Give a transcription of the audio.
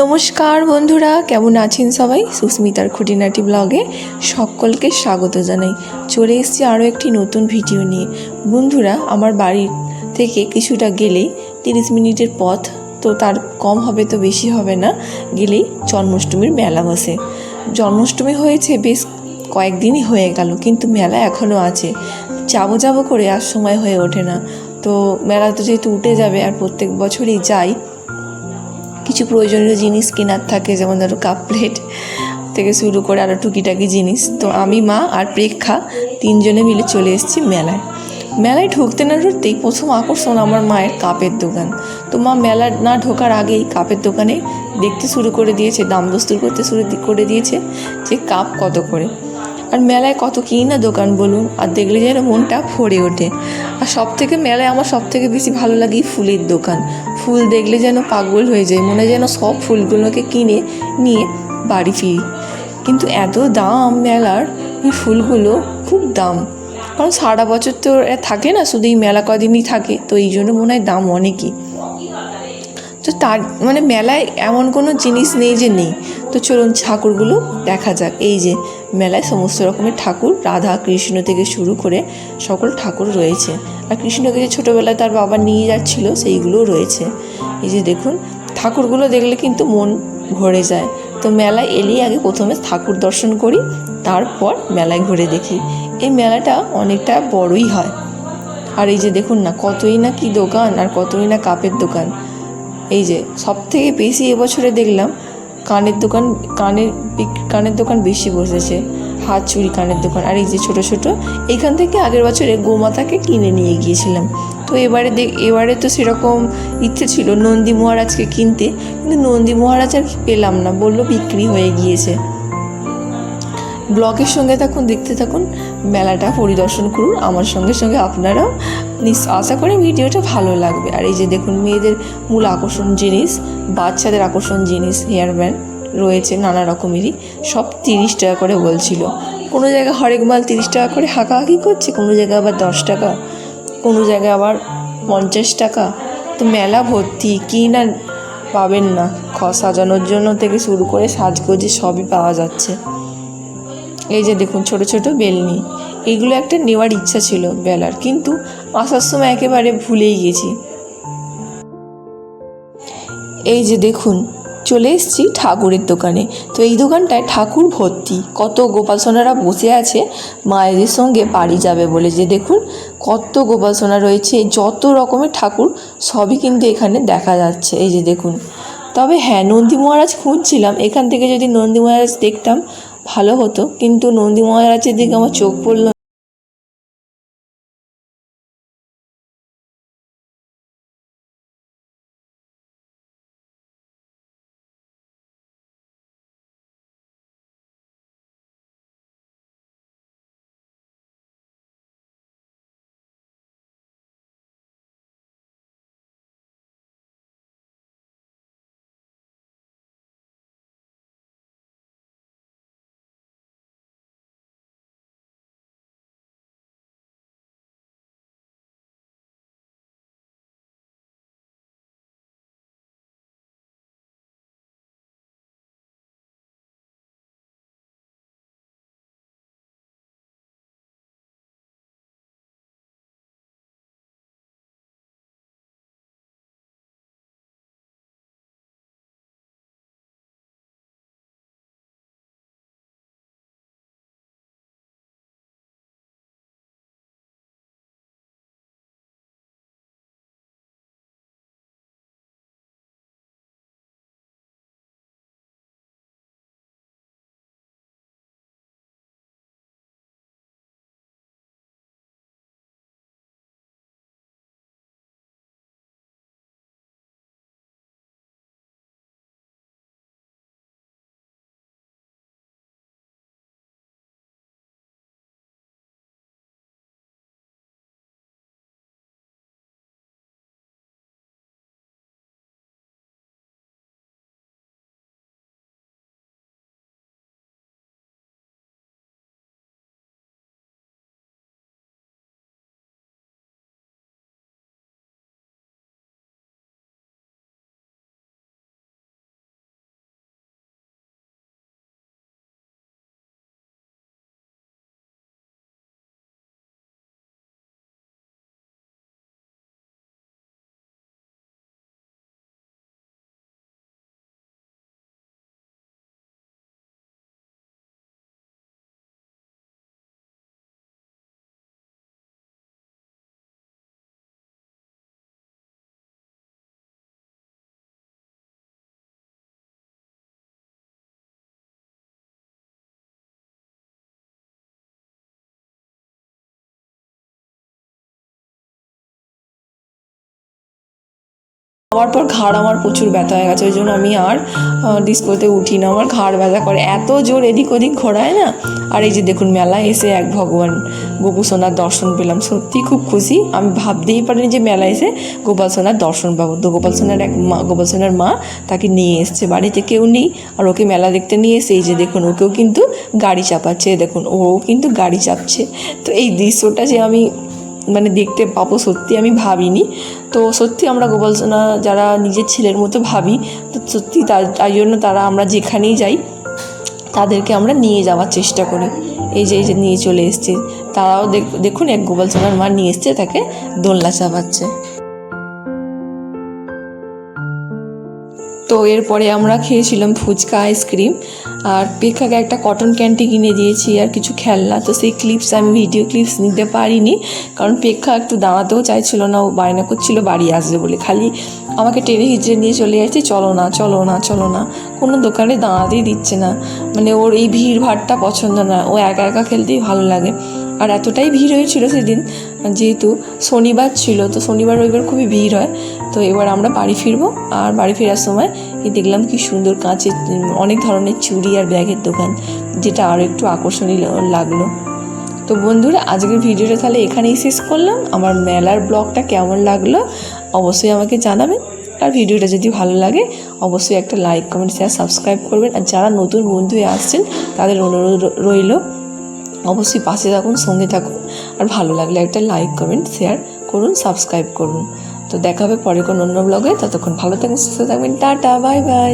নমস্কার বন্ধুরা, কেমন আছেন সবাই? সুস্মিতার খুঁটিনাটি ব্লগে সকলকে স্বাগত জানাই। চলে এসেছি আরও একটি নতুন ভিডিও নিয়ে। বন্ধুরা, আমার বাড়ির থেকে কিছুটা গেলেই 30 মিনিটের পথ, তো তার কম হবে তো বেশি হবে না, গেলেই জন্মাষ্টমীর মেলা বসে। জন্মাষ্টমী হয়েছে বেশ কয়েকদিনই হয়ে গেল, কিন্তু মেলা এখনও আছে। যাবো করে আর সময় হয়ে ওঠে না। তো মেলা তো যেহেতু উঠে যাবে, আর প্রত্যেক বছরই যাই, কিছু প্রয়োজনীয় জিনিস কেনার থাকে, যেমন ধরো কাপ প্লেট থেকে শুরু করে আরও টুকিটাকি জিনিস। তো আমি, মা আর প্রেক্ষা তিনজনে মিলে চলে এসেছি মেলায়। মেলায় ঢুকতে না ঢুকতেই প্রথম আকর্ষণ আমার মায়ের কাপের দোকান। তো মা মেলা না ঢোকার আগেই কাপের দোকানে দেখতে শুরু করে দিয়েছে, দাম দস্তুর করতে শুরু করে দিয়েছে যে কাপ কত করে। আর মেলায় কত কী না দোকান বলুন, আর দেখলে যেন মনটা ভরে ওঠে। আর মেলায় আমার সবথেকে বেশি ভালো লাগে ফুলের দোকান। ফুল দেখলে যেন পাগল হয়ে যায়, মনে যেন সব ফুলগুলোকে কিনে নিয়ে বাড়ি ফিরি। কিন্তু এত দাম মেলার, এই ফুলগুলো খুব দাম, কারণ সারা বছর তো থাকে না, শুধু এই মেলা কদিনই থাকে, তো এই জন্য মনে হয় দাম অনেকই। তো তার মেলায় এমন কোনো জিনিস নেই যে নেই। তো চলুন ঠাকুরগুলো দেখা যাক। এই যে মেলায় সমস্ত রকমের ঠাকুর, রাধা কৃষ্ণ থেকে শুরু করে সকল ঠাকুর রয়েছে। আর কৃষ্ণকে যে ছোটোবেলায় তার বাবা নিয়ে যাচ্ছিলো সেইগুলোও রয়েছে। এই যে দেখুন, ঠাকুরগুলো দেখলে কিন্তু মন ভরে যায়। তো মেলায় এলেই আগে প্রথমে ঠাকুর দর্শন করি, তারপর মেলায় ঘুরে দেখি। এই মেলাটা অনেকটা বড়ই হয়। আর এই যে দেখুন না, কতই না কি দোকান, আর কতই না কাপের দোকান। এই যে সবথেকে বেশি এবছরে দেখলাম কানের দোকান বেশি বসেছে, হাত চুড়ি কানের দোকান। আর এই যে ছোট ছোট, এইখান থেকে আগের বছরে গোমাতাকে কিনে নিয়ে গিয়েছিলাম। তো এবারে তো সেরকম ইচ্ছে ছিল নন্দী মহারাজকে কিনতে, কিন্তু নন্দী মহারাজ আর পেলাম না, বললো বিক্রি হয়ে গিয়েছে। ব্লগের সঙ্গে থাকুন, দেখতে থাকুন, মেলাটা পরিদর্শন করুন আমার সঙ্গে সঙ্গে আপনারাও। আশা করি ভিডিওটা ভালো লাগবে। আর এই যে দেখুন, মেয়েদের মূল আকর্ষণ জিনিস, বাচ্চাদের আকর্ষণ জিনিস, হেয়ার ব্যান্ড রয়েছে নানা রকমেরই, সব 30 টাকা করে বলছিল। কোনো জায়গায় হরেক মাল 30 টাকা করে হাঁকাহাঁকি করছে, কোনো জায়গায় আবার 10 টাকা, কোনো জায়গায় আবার 50 টাকা। তো মেলা ভর্তি, কী না পাবেন না, সাজানোর জন্য থেকে শুরু করে সাজগোজে সবই পাওয়া যাচ্ছে। এই যে দেখুন ছোট ছোট বেলনি, এইগুলো একটা নেওয়ার ইচ্ছা ছিল বেলার, কিন্তু আসার সময় একেবারে ভুলেই গেছি। এই যে দেখুন, চলে এসেছি ঠাকুরের দোকানে। তো এই দোকানটায় ঠাকুর ভর্তি, কত গোপাল সোনারা বসে আছে মায়েদের সঙ্গে বাড়ি যাবে বলে। যে দেখুন কত গোপাল সোনা রয়েছে, যত রকমের ঠাকুর সবই কিন্তু এখানে দেখা যাচ্ছে। এই যে দেখুন, তবে হ্যাঁ, নন্দী মহারাজ খুঁজছিলাম, এখান থেকে যদি নন্দী মহারাজ দেখতাম ভালো হতো, কিন্তু নন্দী মহারাজের দিকে আমার চোখ পড়ল হওয়ার পর ঘাড় আমার প্রচুর ব্যথা হয়ে গেছে, ওই জন্য আমি আর ডিস্কোতে উঠি না, আমার ঘাড় ব্যথা করে, এত জোর এদিক ওদিক ঘোরায় না। আর এই যে দেখুন মেলায় এসে এক ভগবান গোপু সোনার দর্শন পেলাম, সত্যি খুব খুশি। আমি ভাবতেই পারিনি যে মেলায় এসে গোপাল সোনার দর্শন পাবো। তো গোপাল সোনার গোপাল সোনার মা তাকে নিয়ে এসছে, বাড়িতে কেউ নেই, আর ওকে মেলা দেখতে নিয়ে এসে এই যে দেখুন ওকেও কিন্তু গাড়ি চাপাচ্ছে, দেখুন ও কিন্তু গাড়ি চাপছে। তো এই দৃশ্যটা যে আমি মানে দেখতে পাবো সত্যি আমি ভাবিনি। তো সত্যি আমরা গোপাল সোনা যারা নিজের ছেলের মতো ভাবি, তো সত্যি তাই জন্য তারা আমরা যেখানেই যাই তাদেরকে আমরা নিয়ে যাওয়ার চেষ্টা করি। এই যে নিয়ে চলে এসছে, তারাও দেখুন এক গোপাল সোনার মা নিয়ে এসছে, তাকে দোলনা চাপাচ্ছে। তো এরপরে আমরা খেয়েছিলাম ফুচকা, আইসক্রিম, আর পেখাকে একটা কটন ক্যান্ডি কিনে দিয়েছি আর কিছু খেলনা। তো সেই ক্লিপস আমি ভিডিও ক্লিপস নিতে পারিনি, কারণ পেখা একটু দাঁড়াতেও চাইছিল না, ও বায়না করছিল বাড়ি আসবে বলে, খালি আমাকে টেনে হিচড়ে নিয়ে চলে যাচ্ছে, চলো না চলো না চলো না, কোনো দোকানে দাঁড়াতেই দিচ্ছে না। মানে ওর এই ভিড় ভাড়টা পছন্দ না, ও একা একা খেলতেই ভালো লাগে। আর এতটাই ভিড় হয়েছিল সেদিন, যেহেতু শনিবার ছিল, তো শনিবার রবিবার খুবই ভিড় হয়। তো এবার আমরা বাড়ি ফিরবো, আর বাড়ি ফেরার সময় দেখলাম কি সুন্দর কাঁচের অনেক ধরনের চুড়ি আর ব্যাগের দোকান, যেটা আরও একটু আকর্ষণীয় লাগলো। তো বন্ধুরা আজকের ভিডিওটা তাহলে এখানেই শেষ করলাম। আমার মেলার ব্লগটা কেমন লাগলো অবশ্যই আমাকে জানাবেন, আর ভিডিওটা যদি ভালো লাগে অবশ্যই একটা লাইক, কমেন্ট, শেয়ার, সাবস্ক্রাইব করবেন। আর যারা নতুন বন্ধু হয়ে আসছেন তাদের অনুরোধ রইল অবশ্যই পাশে থাকুন, সঙ্গে থাকুন, আর ভালো লাগলে একটা লাইক, কমেন্ট, শেয়ার করুন, সাবস্ক্রাইব করুন। তো দেখা হবে পরে কোনো অন্য ব্লগে, ততক্ষণ ভালো থাকুন, সুস্থ থাকবেন, টাটা, বাই বাই।